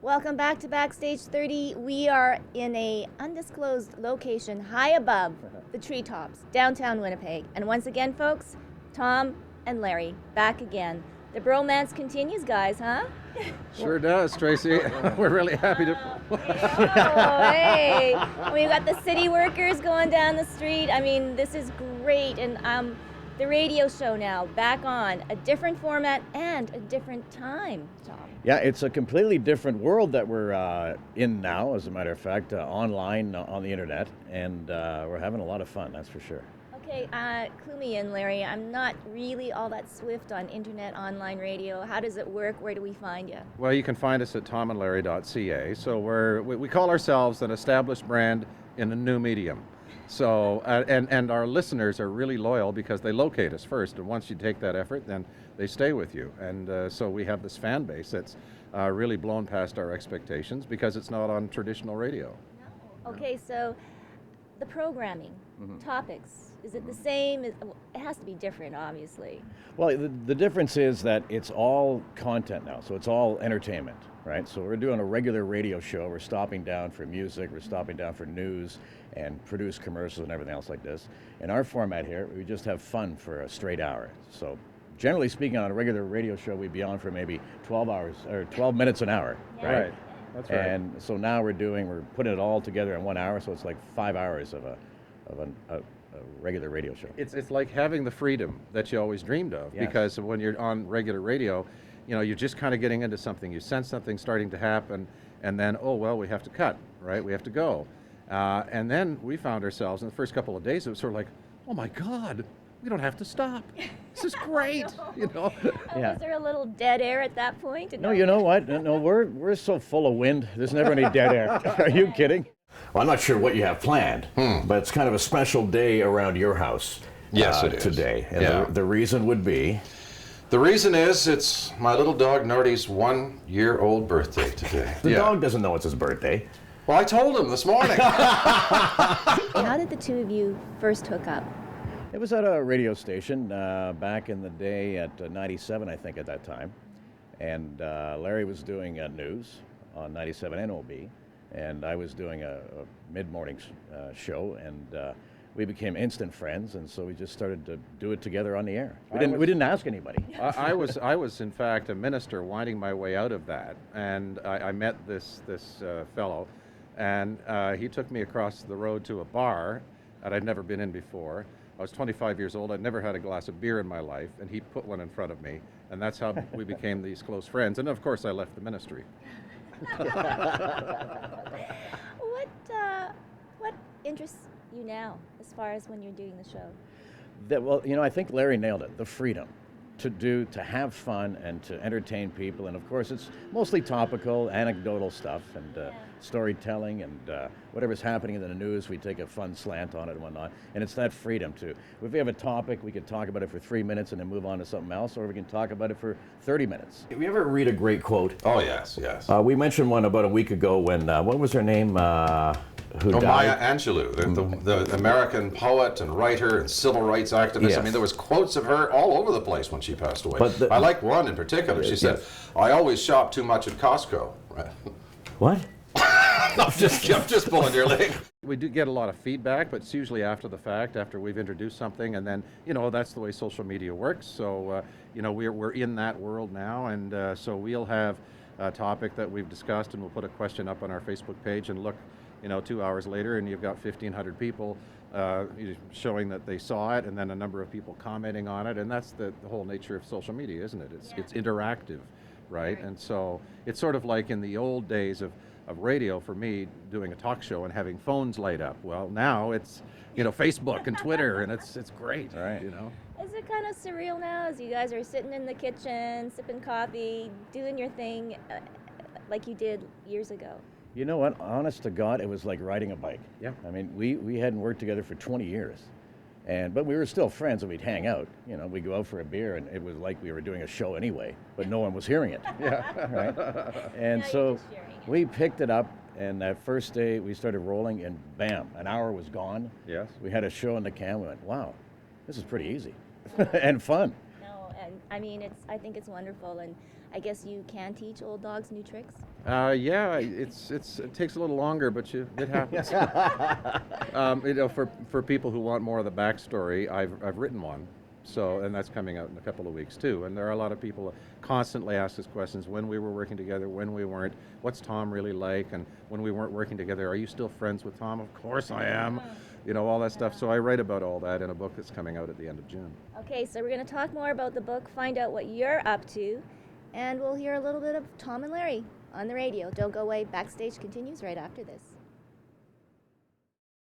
Welcome back to Backstage 30. We are in a undisclosed location high above the treetops, downtown Winnipeg. And once again, folks, Tom and Larry back again. The bromance continues, guys, huh? Sure does, Tracy. We're really happy to. Hey, we've got the city workers going down the street. I mean, this is great. And the radio show now back on a different format and a different time, Tom. Yeah, it's a completely different world that we're in now, as a matter of fact, online on the internet, and we're having a lot of fun, that's for sure. Okay, clue me in, Larry. I'm not really all that swift on internet, online radio. How does it work? Where do we find you? Well, you can find us at tomandlarry.ca. So we call ourselves an established brand in a new medium. So and our listeners are really loyal because they locate us first, and once you take that effort, then they stay with you. And so we have this fan base that's really blown past our expectations because it's not on traditional radio. No. Okay, so the programming, topics, is it the same? It has to be different, obviously. Well, the difference is that it's all content now, so it's all entertainment, right? So we're doing a regular radio show. We're stopping down for music, we're stopping down for news and produce commercials and everything else like this. In our format here, we just have fun for a straight hour. So generally speaking, on a regular radio show, we'd be on for maybe 12 hours or 12 minutes an hour, Yeah. right? Right. That's right. And so now we're putting it all together in 1 hour, so it's like 5 hours of a regular radio show. It's like having the freedom that you always dreamed of, Yes. because when you're on regular radio, you know, you're just kind of getting into something. You sense something starting to happen, and then, oh, well, we have to cut, right? We have to go. And then we found ourselves in the first couple of days, it was sort of like, oh my God, we don't have to stop. This is great, you know? Yeah. Was there a little dead air at that point? No, you know what? No, we're so full of wind. There's never any dead air. Are you kidding? Well, I'm not sure what you have planned, but it's kind of a special day around your house. Yes, it is. Today. And Yeah. the reason would be. The reason is it's my little dog Nordy's 1-year-old birthday today. The dog doesn't know it's his birthday. Well, I told him this morning. How did the two of you first hook up? It was at a radio station back in the day at 97, I think, at that time. And Larry was doing news on 97 NOB, and I was doing a mid-morning show, and we became instant friends, and so we just started to do it together on the air. We didn't ask anybody. I was in fact a minister winding my way out of that, and I met this fellow, and he took me across the road to a bar that I'd never been in before. I was 25 years old. I'd never had a glass of beer in my life, and he put one in front of me, and that's how we became these close friends. And of course, I left the ministry. What interests you now, as far as when you're doing the show? Well, you know, I think Larry nailed it. The freedom to have fun and to entertain people, and of course, it's mostly topical, anecdotal stuff, and storytelling, and whatever's happening in the news, we take a fun slant on it and whatnot. And it's that freedom to, if we have a topic, we can talk about it for 3 minutes and then move on to something else, or we can talk about it for 30 minutes. Have you ever read a great quote? Oh, yes, yes. We mentioned one about a week ago when, what was her name? Who died? Maya Angelou, the American poet and writer and civil rights activist. Yes. I mean, there was quotes of her all over the place when she passed away. But I like one in particular. She said, "I always shop too much at Costco." What? I'm just pulling your leg. We do get a lot of feedback, but it's usually after the fact, after we've introduced something, and then, you know, that's the way social media works. So, you know, we're in that world now, and so we'll have a topic that we've discussed, and we'll put a question up on our Facebook page, and look, you know, 2 hours later, and you've got 1,500 people showing that they saw it, and then a number of people commenting on it, and that's the whole nature of social media, isn't it? It's interactive, right? And so it's sort of like in the old days of radio for me, doing a talk show and having phones light up. Well, now it's, you know, Facebook and Twitter, and it's great, Right. you know? Is it kind of surreal now as you guys are sitting in the kitchen, sipping coffee, doing your thing like you did years ago? You know what? Honest to God, it was like riding a bike. Yeah. I mean, we hadn't worked together for 20 years, but we were still friends, and we'd hang out. You know, we'd go out for a beer, and it was like we were doing a show anyway, but no one was hearing it. Yeah. Right? And Now you're so just sharing it. we picked it up, and that first day we started rolling, and bam, an hour was gone. Yes. We had a show in the can. We went, wow, this is pretty easy and fun. No, and I mean, I think it's wonderful, and I guess you can teach old dogs new tricks? Yeah, it takes a little longer, but it happens. For people who want more of the backstory, I've written one. So, and that's coming out in a couple of weeks too. And there are a lot of people that constantly ask us questions: when we were working together, when we weren't, what's Tom really like, and when we weren't working together, are you still friends with Tom? Of course I am. All that stuff. So I write about all that in a book that's coming out at the end of June. Okay, so we're going to talk more about the book, find out what you're up to, and we'll hear a little bit of Tom and Larry on the radio. Don't go away. Backstage continues right after this.